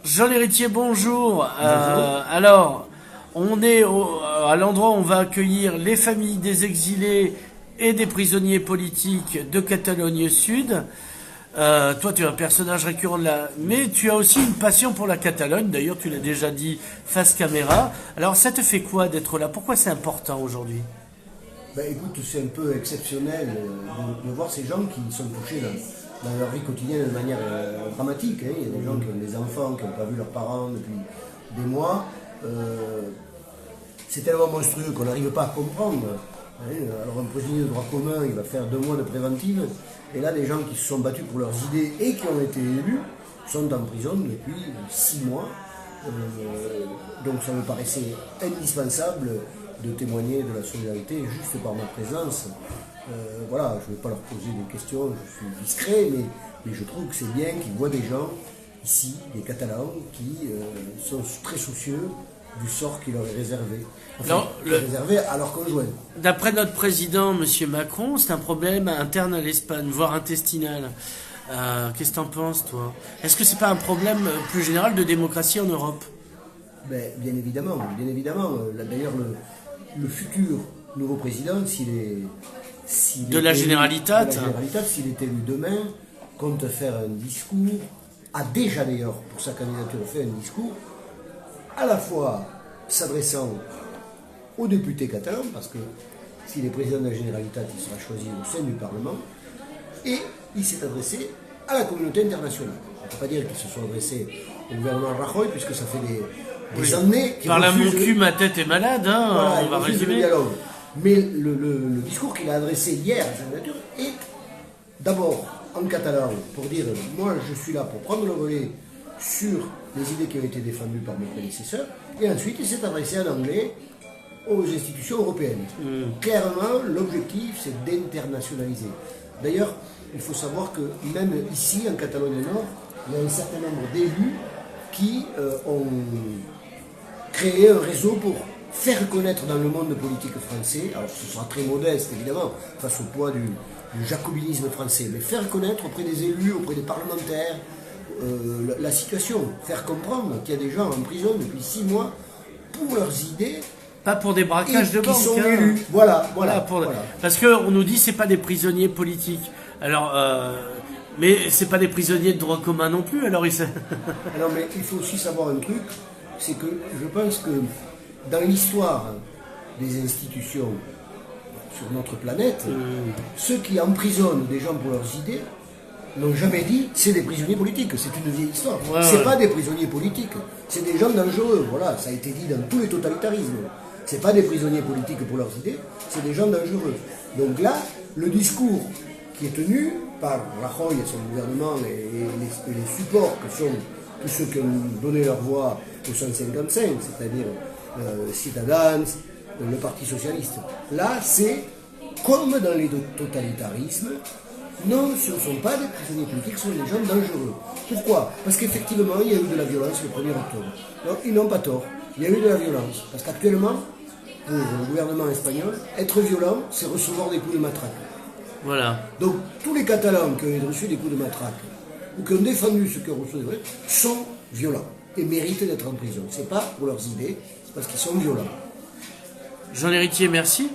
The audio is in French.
Jean Héritier, bonjour. Bonjour. Alors, on est à l'endroit où on va accueillir les familles des exilés et des prisonniers politiques de Catalogne Sud. Toi, tu es un personnage récurrent de la... Mais tu as aussi une passion pour la Catalogne. D'ailleurs, tu l'as déjà dit face caméra. Alors, ça te fait quoi d'être là? Pourquoi c'est important aujourd'hui? Ben, écoute, c'est un peu exceptionnel de voir ces gens qui sont touchés dans leur vie quotidienne de manière dramatique. Hein. Il y a des gens qui ont des enfants qui n'ont pas vu leurs parents depuis des mois. C'est tellement monstrueux qu'on n'arrive pas à comprendre. Hein. Alors un prisonnier de droit commun, il va faire 2 mois de préventive. Et là, des gens qui se sont battus pour leurs idées et qui ont été élus sont en prison depuis 6 mois. Donc ça me paraissait indispensable de témoigner de la solidarité juste par ma présence. Voilà, je ne vais pas leur poser des questions, je suis discret, mais je trouve que c'est bien qu'ils voient des gens ici, des Catalans, qui sont très soucieux du sort qui leur est réservé. Enfin, Non, réservé à leurs conjoints. D'après notre président, M. Macron, c'est un problème interne à l'Espagne, voire intestinal. Qu'est-ce que t'en penses, toi? Est-ce que c'est pas un problème plus général de démocratie en Europe? Ben, bien évidemment, bien évidemment. D'ailleurs, le futur nouveau président, De la Generalitat, s'il est élu demain, compte faire un discours, a déjà d'ailleurs pour sa candidature fait un discours, à la fois s'adressant aux députés catalans, parce que s'il est président de la Generalitat, il sera choisi au sein du Parlement, et il s'est adressé à la communauté internationale. On ne peut pas dire qu'il se soit adressé au gouvernement Rajoy, puisque ça fait des années qu'il Par la mon refuse cul, ma tête est malade, hein, voilà, on va il refuse le résumer. dialogue. Mais le discours qu'il a adressé hier à sa candidature est d'abord en catalan pour dire moi je suis là pour prendre le relais sur les idées qui ont été défendues par mes prédécesseurs, et ensuite il s'est adressé en anglais aux institutions européennes. Clairement, l'objectif c'est d'internationaliser. D'ailleurs, il faut savoir que même ici en Catalogne Nord, il y a un certain nombre d'élus qui ont créé un réseau pour faire connaître dans le monde politique français, alors ce sera très modeste évidemment, face au poids du jacobinisme français, mais faire connaître auprès des élus, auprès des parlementaires, la situation, faire comprendre qu'il y a des gens en prison depuis 6 mois pour leurs idées. Pas pour des braquages de qui banque. sont Hein. élus. Voilà. Parce qu'on nous dit que c'est pas des prisonniers politiques. Alors, mais c'est pas des prisonniers de droit commun non plus. Alors, Alors, mais il faut aussi savoir un truc, c'est que je pense que dans l'histoire des institutions sur notre planète, ceux qui emprisonnent des gens pour leurs idées n'ont jamais dit c'est des prisonniers politiques. C'est une vieille histoire. C'est pas des prisonniers politiques, c'est des gens dangereux. Voilà, ça a été dit dans tous les totalitarismes. C'est pas des prisonniers politiques pour leurs idées, c'est des gens dangereux. Donc là, le discours qui est tenu par Rajoy et son gouvernement et les supports que sont tous ceux qui ont donné leur voix au 155, c'est-à-dire Ciutadans, le Parti Socialiste. Là, c'est comme dans les totalitarismes, non, ce ne sont pas des prisonniers politiques, ce sont des gens dangereux. Pourquoi? Parce qu'effectivement, il y a eu de la violence le 1er octobre. Donc, ils n'ont pas tort. Il y a eu de la violence. Parce qu'actuellement, pour le gouvernement espagnol, être violent, c'est recevoir des coups de matraque. voilà. Donc, tous les Catalans qui ont reçu des coups de matraque, ou qui ont défendu ceux qui ont reçu des coups de matraque, sont violents et méritent d'être en prison. Ce n'est pas pour leurs idées, c'est parce qu'ils sont violents. Jean Héritier, merci.